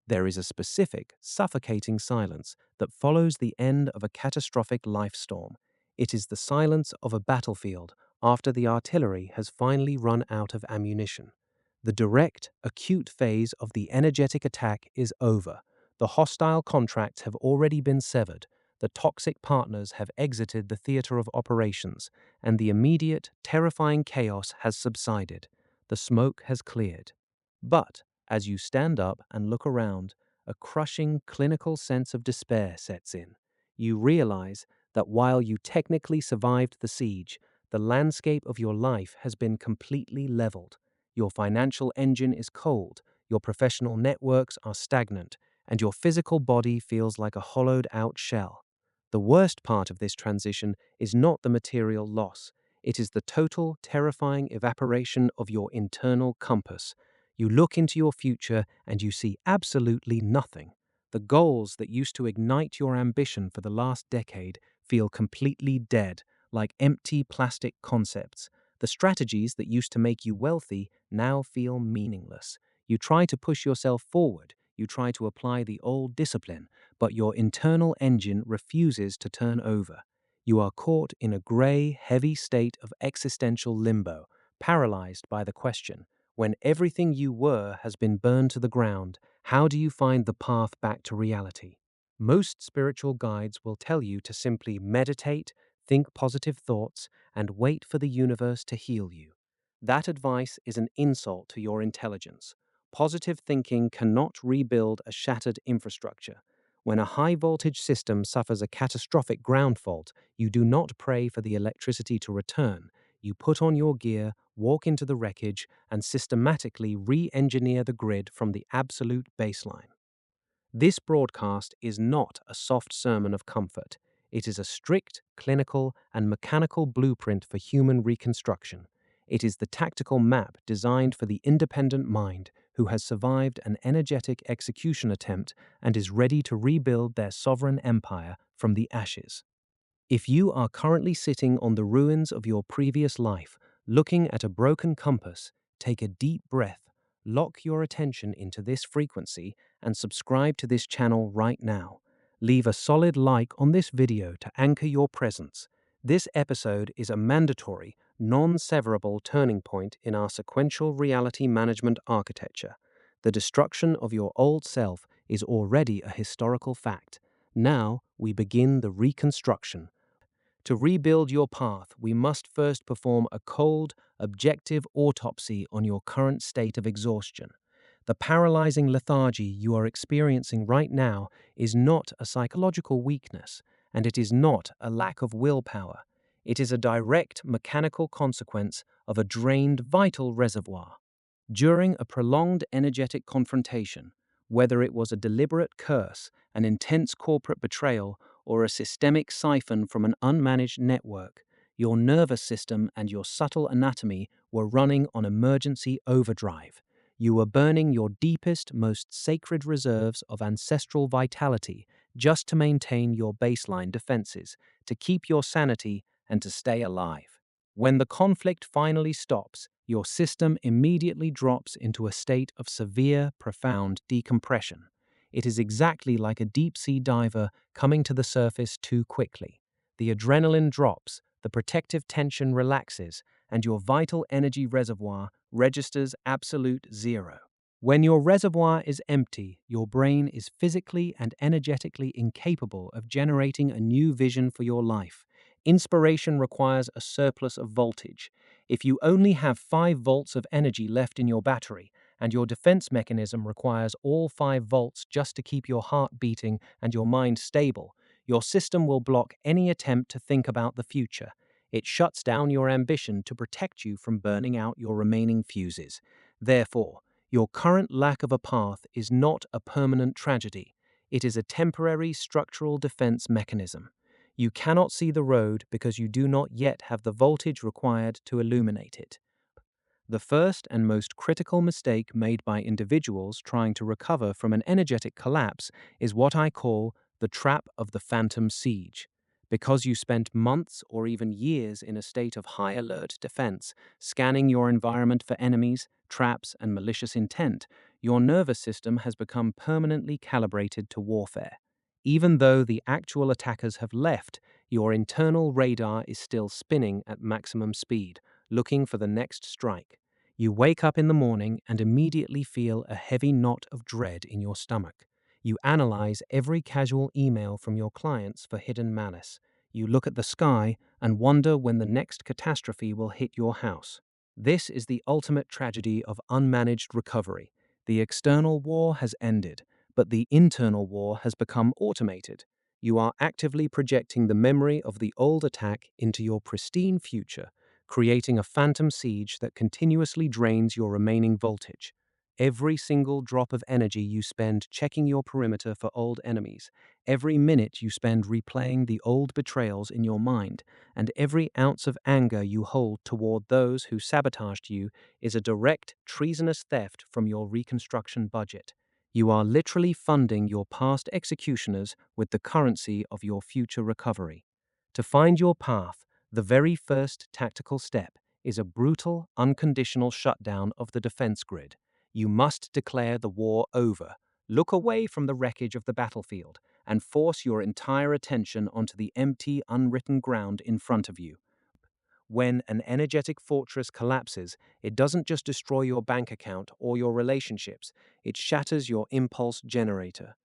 There is a specific, suffocating silence that follows the end of a catastrophic life storm. It is the silence of a battlefield after the artillery has finally run out of ammunition. The direct, acute phase of the energetic attack is over. The hostile contracts have already been severed. The toxic partners have exited the theater of operations, and the immediate, terrifying chaos has subsided. The smoke has cleared. But, as you stand up and look around, a crushing clinical sense of despair sets in. You realize that while you technically survived the siege, the landscape of your life has been completely leveled. Your financial engine is cold, your professional networks are stagnant, and your physical body feels like a hollowed-out shell. The worst part of this transition is not the material loss. It is the total, terrifying evaporation of your internal compass. You look into your future and you see absolutely nothing. The goals that used to ignite your ambition for the last decade feel completely dead, like empty plastic concepts. The strategies that used to make you wealthy now feel meaningless. You try to push yourself forward, you try to apply the old discipline, but your internal engine refuses to turn over. You are caught in a grey, heavy state of existential limbo, paralyzed by the question, when everything you were has been burned to the ground, how do you find the path back to reality? Most spiritual guides will tell you to simply meditate, think positive thoughts, and wait for the universe to heal you. That advice is an insult to your intelligence. Positive thinking cannot rebuild a shattered infrastructure. When a high-voltage system suffers a catastrophic ground fault, you do not pray for the electricity to return. You put on your gear, walk into the wreckage, and systematically re-engineer the grid from the absolute baseline. This broadcast is not a soft sermon of comfort. It is a strict, clinical, and mechanical blueprint for human reconstruction. It is the tactical map designed for the independent mind who has survived an energetic execution attempt and is ready to rebuild their sovereign empire from the ashes. If you are currently sitting on the ruins of your previous life, looking at a broken compass, take a deep breath, lock your attention into this frequency, and subscribe to this channel right now. Leave a solid like on this video to anchor your presence. This episode is a mandatory, non-severable turning point in our sequential reality management architecture. The destruction of your old self is already a historical fact. Now we begin the reconstruction. To rebuild your path, we must first perform a cold, objective autopsy on your current state of exhaustion. The paralyzing lethargy you are experiencing right now is not a psychological weakness, and it is not a lack of willpower. It is a direct mechanical consequence of a drained vital reservoir. During a prolonged energetic confrontation, whether it was a deliberate curse, an intense corporate betrayal, or a systemic siphon from an unmanaged network, your nervous system and your subtle anatomy were running on emergency overdrive. You were burning your deepest, most sacred reserves of ancestral vitality just to maintain your baseline defenses, to keep your sanity, and to stay alive. When the conflict finally stops, your system immediately drops into a state of severe, profound decompression. It is exactly like a deep-sea diver coming to the surface too quickly. The adrenaline drops, the protective tension relaxes, and your vital energy reservoir registers absolute zero. When your reservoir is empty, your brain is physically and energetically incapable of generating a new vision for your life. Inspiration requires a surplus of voltage. If you only have 5 volts of energy left in your battery, and your defense mechanism requires all 5 volts just to keep your heart beating and your mind stable, your system will block any attempt to think about the future. It shuts down your ambition to protect you from burning out your remaining fuses. Therefore, your current lack of a path is not a permanent tragedy. It is a temporary structural defense mechanism. You cannot see the road because you do not yet have the voltage required to illuminate it. The first and most critical mistake made by individuals trying to recover from an energetic collapse is what I call the trap of the phantom siege. Because you spent months or even years in a state of high alert defense, scanning your environment for enemies, traps, and malicious intent, Your nervous system has become permanently calibrated to warfare. Even though the actual attackers have left, your internal radar is still spinning at maximum speed, looking for the next strike. You wake up in the morning and immediately feel a heavy knot of dread in your stomach. You analyze every casual email from your clients for hidden malice. You look at the sky and wonder when the next catastrophe will hit your house. This is the ultimate tragedy of unmanaged recovery. The external war has ended, but the internal war has become automated. You are actively projecting the memory of the old attack into your pristine future, creating a phantom siege that continuously drains your remaining voltage. Every single drop of energy you spend checking your perimeter for old enemies, every minute you spend replaying the old betrayals in your mind, and every ounce of anger you hold toward those who sabotaged you is a direct, treasonous theft from your reconstruction budget. You are literally funding your past executioners with the currency of your future recovery. To find your path, the very first tactical step is a brutal, unconditional shutdown of the defense grid. You must declare the war over, look away from the wreckage of the battlefield, and force your entire attention onto the empty, unwritten ground in front of you. When an energetic fortress collapses, it doesn't just destroy your bank account or your relationships, it shatters your impulse generator.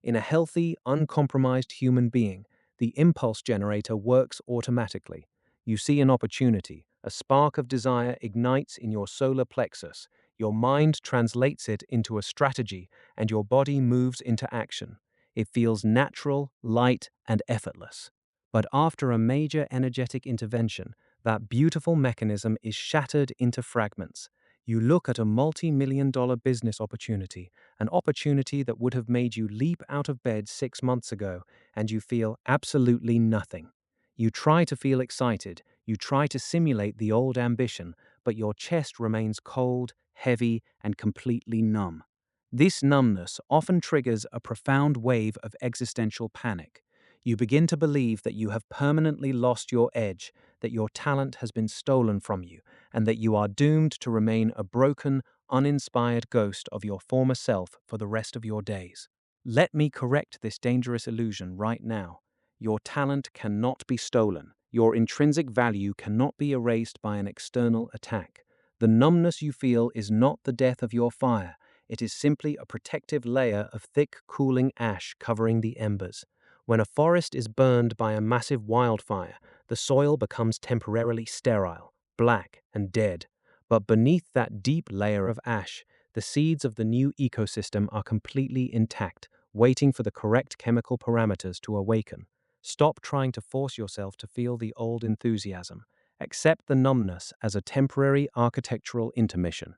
In a healthy, uncompromised human being, the impulse generator works automatically. You see an opportunity, a spark of desire ignites in your solar plexus, your mind translates it into a strategy, and your body moves into action. It feels natural, light, and effortless. But after a major energetic intervention, that beautiful mechanism is shattered into fragments. You look at a multi-million-dollar business opportunity, an opportunity that would have made you leap out of bed 6 months ago, and you feel absolutely nothing. You try to feel excited, you try to simulate the old ambition, but your chest remains cold, heavy, and completely numb. This numbness often triggers a profound wave of existential panic. You begin to believe that you have permanently lost your edge, that your talent has been stolen from you, and that you are doomed to remain a broken, uninspired ghost of your former self for the rest of your days. Let me correct this dangerous illusion right now. Your talent cannot be stolen. Your intrinsic value cannot be erased by an external attack. The numbness you feel is not the death of your fire. It is simply a protective layer of thick, cooling ash covering the embers. When a forest is burned by a massive wildfire, the soil becomes temporarily sterile, black, and dead. But beneath that deep layer of ash, the seeds of the new ecosystem are completely intact, waiting for the correct chemical parameters to awaken. Stop trying to force yourself to feel the old enthusiasm. Accept the numbness as a temporary architectural intermission.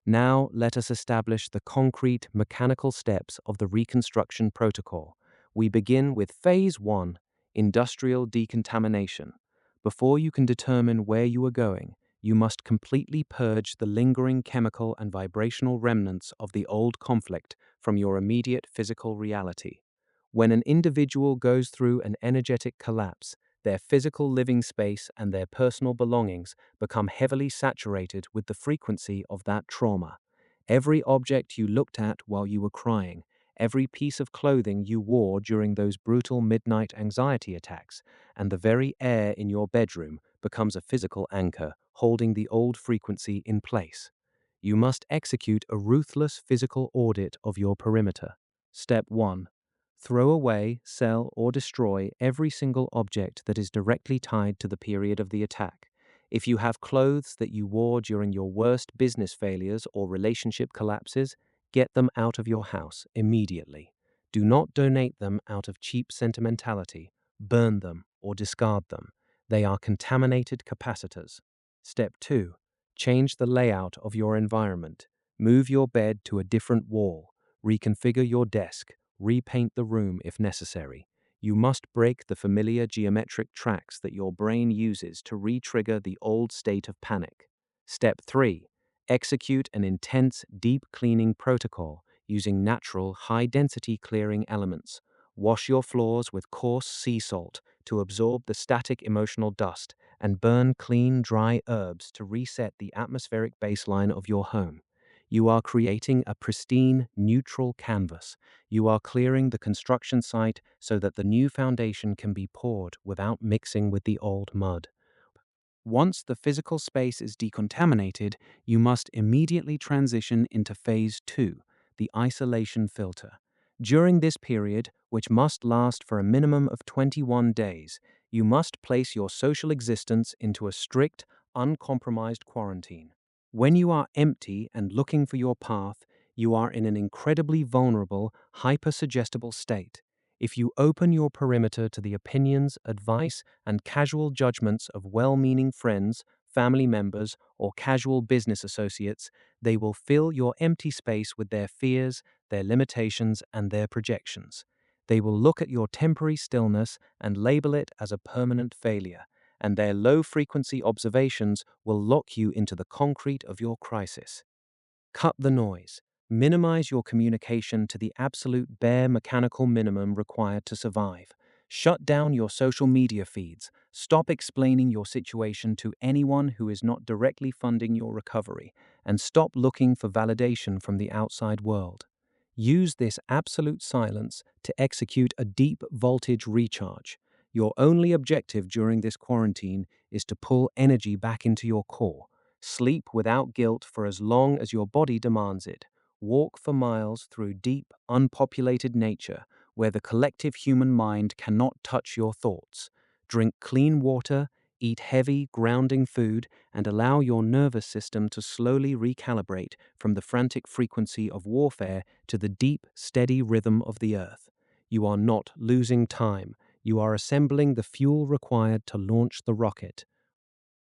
Now let us establish the concrete mechanical steps of the reconstruction protocol. We begin with Phase 1, industrial decontamination. Before you can determine where you are going, you must completely purge the lingering chemical and vibrational remnants of the old conflict from your immediate physical reality. When an individual goes through an energetic collapse, their physical living space and their personal belongings become heavily saturated with the frequency of that trauma. Every object you looked at while you were crying, every piece of clothing you wore during those brutal midnight anxiety attacks, and the very air in your bedroom becomes a physical anchor, holding the old frequency in place. You must execute a ruthless physical audit of your perimeter. Step 1. Throw away, sell, or destroy every single object that is directly tied to the period of the attack. If you have clothes that you wore during your worst business failures or relationship collapses, get them out of your house immediately. Do not donate them out of cheap sentimentality. Burn them or discard them. They are contaminated capacitors. Step 2. Change the layout of your environment. Move your bed to a different wall. Reconfigure your desk. Repaint the room if necessary. You must break the familiar geometric tracks that your brain uses to re-trigger the old state of panic. Step 3. Execute an intense, deep cleaning protocol using natural, high-density clearing elements. Wash your floors with coarse sea salt to absorb the static emotional dust and burn clean, dry herbs to reset the atmospheric baseline of your home. You are creating a pristine, neutral canvas. You are clearing the construction site so that the new foundation can be poured without mixing with the old mud. Once the physical space is decontaminated, you must immediately transition into phase 2, the isolation filter. During this period, which must last for a minimum of 21 days, you must place your social existence into a strict, uncompromised quarantine. When you are empty and looking for your path, you are in an incredibly vulnerable, hypersuggestible state. If you open your perimeter to the opinions, advice, and casual judgments of well-meaning friends, family members, or casual business associates, they will fill your empty space with their fears, their limitations, and their projections. They will look at your temporary stillness and label it as a permanent failure, and their low-frequency observations will lock you into the concrete of your crisis. Cut the noise. Minimize your communication to the absolute bare mechanical minimum required to survive. Shut down your social media feeds. Stop explaining your situation to anyone who is not directly funding your recovery, and stop looking for validation from the outside world. Use this absolute silence to execute a deep voltage recharge. Your only objective during this quarantine is to pull energy back into your core. Sleep without guilt for as long as your body demands it. Walk for miles through deep, unpopulated nature where the collective human mind cannot touch your thoughts. Drink clean water, eat heavy, grounding food, and allow your nervous system to slowly recalibrate from the frantic frequency of warfare to the deep, steady rhythm of the earth. You are not losing time. You are assembling the fuel required to launch the rocket.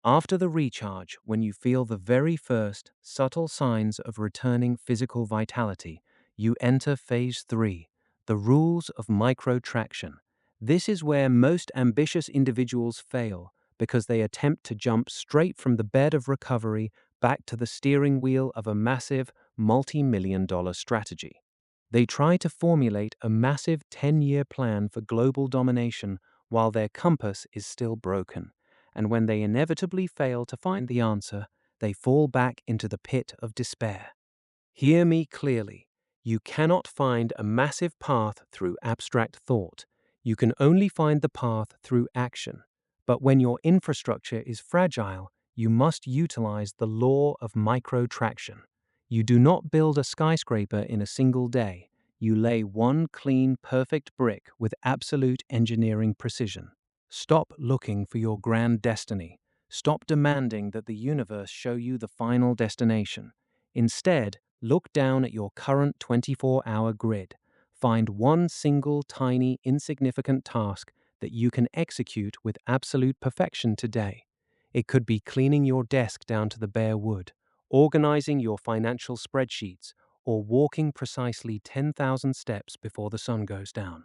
After the recharge, when you feel the very first subtle signs of returning physical vitality, you enter phase 3, the rules of microtraction. This is where most ambitious individuals fail because they attempt to jump straight from the bed of recovery back to the steering wheel of a massive, multi-million-dollar strategy. They try to formulate a massive 10-year plan for global domination while their compass is still broken. And when they inevitably fail to find the answer, they fall back into the pit of despair. Hear me clearly. You cannot find a massive path through abstract thought. You can only find the path through action. But when your infrastructure is fragile, you must utilize the law of microtraction. You do not build a skyscraper in a single day. You lay one clean, perfect brick with absolute engineering precision. Stop looking for your grand destiny. Stop demanding that the universe show you the final destination. Instead, look down at your current 24-hour grid. Find one single, tiny, insignificant task that you can execute with absolute perfection today. It could be cleaning your desk down to the bare wood, organizing your financial spreadsheets, or walking precisely 10,000 steps before the sun goes down.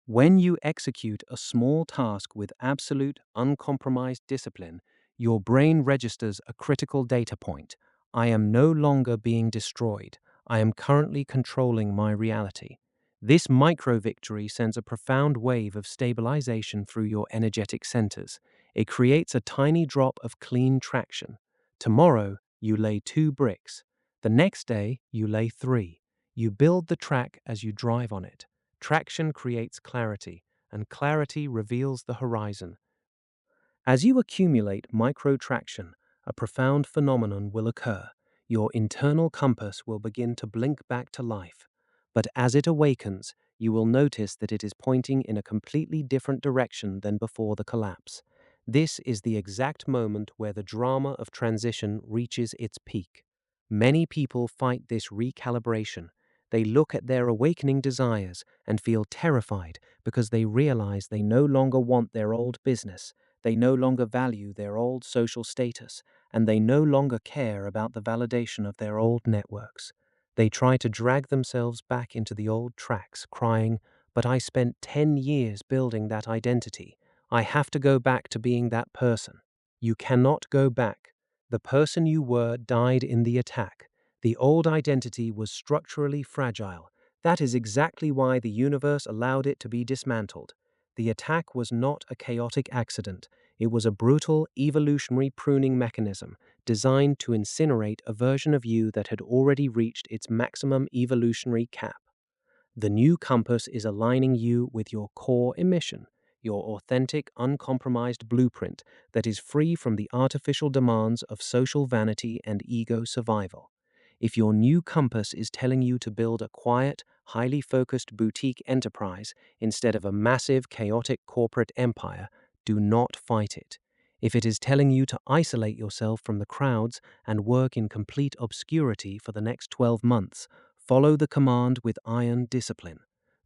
When you execute a small task with absolute, uncompromised discipline, your brain registers a critical data point. I am no longer being destroyed. I am currently controlling my reality. This micro-victory sends a profound wave of stabilization through your energetic centers. It creates a tiny drop of clean traction. Tomorrow, you lay 2 bricks. The next day, you lay 3. You build the track as you drive on it. Traction creates clarity, and clarity reveals the horizon. As you accumulate microtraction, a profound phenomenon will occur. Your internal compass will begin to blink back to life. But as it awakens, you will notice that it is pointing in a completely different direction than before the collapse. This is the exact moment where the drama of transition reaches its peak. Many people fight this recalibration. They look at their awakening desires and feel terrified because they realize they no longer want their old business. They no longer value their old social status, and they no longer care about the validation of their old networks. They try to drag themselves back into the old tracks, crying, "But I spent 10 years building that identity. I have to go back to being that person." You cannot go back. The person you were died in the attack. The old identity was structurally fragile. That is exactly why the universe allowed it to be dismantled. The attack was not a chaotic accident. It was a brutal evolutionary pruning mechanism designed to incinerate a version of you that had already reached its maximum evolutionary cap. The new compass is aligning you with your core emission, your authentic, uncompromised blueprint that is free from the artificial demands of social vanity and ego survival. If your new compass is telling you to build a quiet, highly focused boutique enterprise instead of a massive, chaotic corporate empire, do not fight it. If it is telling you to isolate yourself from the crowds and work in complete obscurity for the next 12 months, follow the command with iron discipline.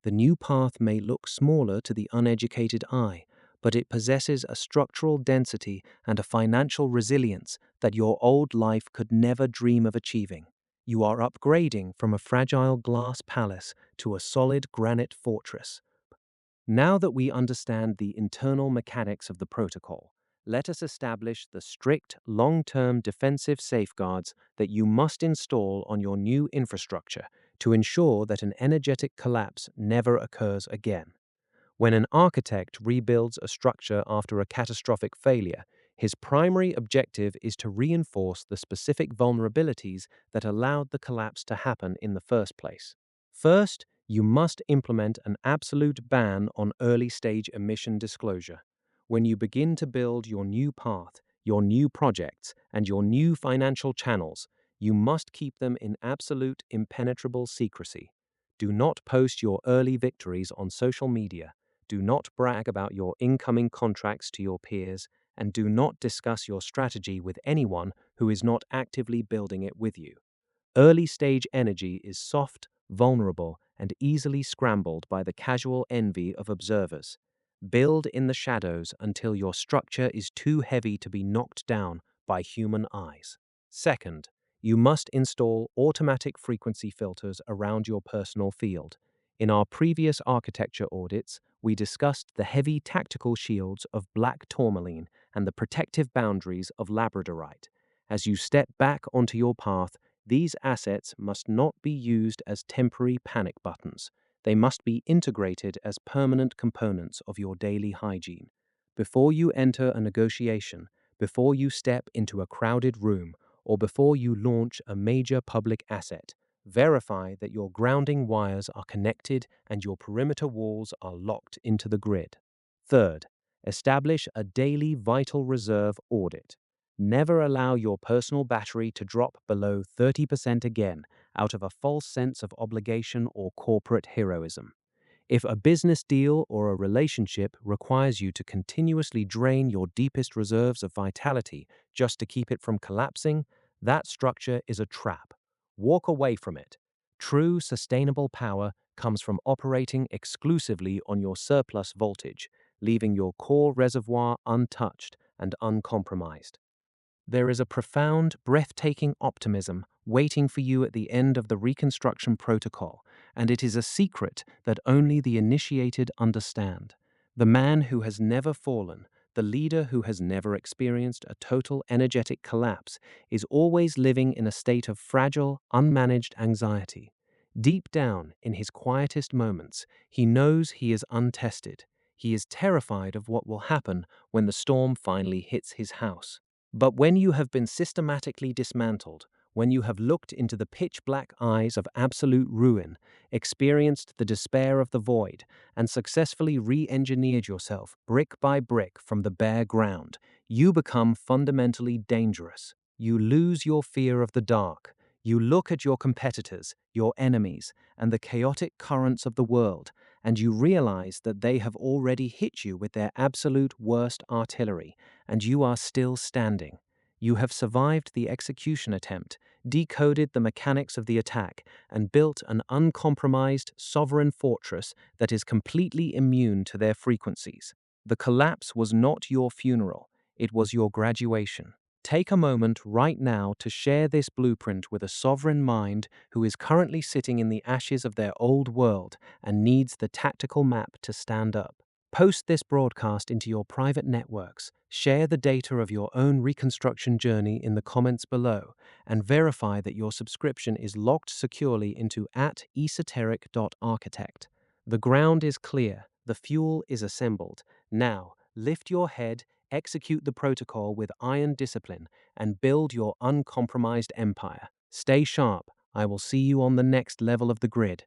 The new path may look smaller to the uneducated eye, but it possesses a structural density and a financial resilience that your old life could never dream of achieving. You are upgrading from a fragile glass palace to a solid granite fortress. Now that we understand the internal mechanics of the protocol, let us establish the strict, long-term defensive safeguards that you must install on your new infrastructure to ensure that an energetic collapse never occurs again. When an architect rebuilds a structure after a catastrophic failure, his primary objective is to reinforce the specific vulnerabilities that allowed the collapse to happen in the first place. First, you must implement an absolute ban on early-stage emission disclosure. When you begin to build your new path, your new projects, and your new financial channels, you must keep them in absolute, impenetrable secrecy. Do not post your early victories on social media. Do not brag about your incoming contracts to your peers, and do not discuss your strategy with anyone who is not actively building it with you. Early stage energy is soft, vulnerable, and easily scrambled by the casual envy of observers. Build in the shadows until your structure is too heavy to be knocked down by human eyes. Second, you must install automatic frequency filters around your personal field. In our previous architecture audits, we discussed the heavy tactical shields of black tourmaline and the protective boundaries of labradorite. As you step back onto your path, these assets must not be used as temporary panic buttons. They must be integrated as permanent components of your daily hygiene. Before you enter a negotiation, before you step into a crowded room, or before you launch a major public asset, verify that your grounding wires are connected and your perimeter walls are locked into the grid. Third, establish a daily vital reserve audit. Never allow your personal battery to drop below 30% again out of a false sense of obligation or corporate heroism. If a business deal or a relationship requires you to continuously drain your deepest reserves of vitality just to keep it from collapsing, that structure is a trap. Walk away from it. True sustainable power comes from operating exclusively on your surplus voltage, leaving your core reservoir untouched and uncompromised. There is a profound, breathtaking optimism waiting for you at the end of the Reconstruction protocol, and it is a secret that only the initiated understand. The man who has never fallen, the leader who has never experienced a total energetic collapse, is always living in a state of fragile, unmanaged anxiety. Deep down, in his quietest moments, he knows he is untested. He is terrified of what will happen when the storm finally hits his house. But when you have been systematically dismantled, when you have looked into the pitch-black eyes of absolute ruin, experienced the despair of the void, and successfully re-engineered yourself brick by brick from the bare ground, you become fundamentally dangerous. You lose your fear of the dark. You look at your competitors, your enemies, and the chaotic currents of the world, and you realize that they have already hit you with their absolute worst artillery, and you are still standing. You have survived the execution attempt, decoded the mechanics of the attack, and built an uncompromised, sovereign fortress that is completely immune to their frequencies. The collapse was not your funeral, it was your graduation. Take a moment right now to share this blueprint with a sovereign mind who is currently sitting in the ashes of their old world and needs the tactical map to stand up. Post this broadcast into your private networks, share the data of your own reconstruction journey in the comments below, and verify that your subscription is locked securely into @esoteric.architect. The ground is clear, the fuel is assembled. Now, lift your head, execute the protocol with iron discipline, and build your uncompromised empire. Stay sharp. I will see you on the next level of the grid.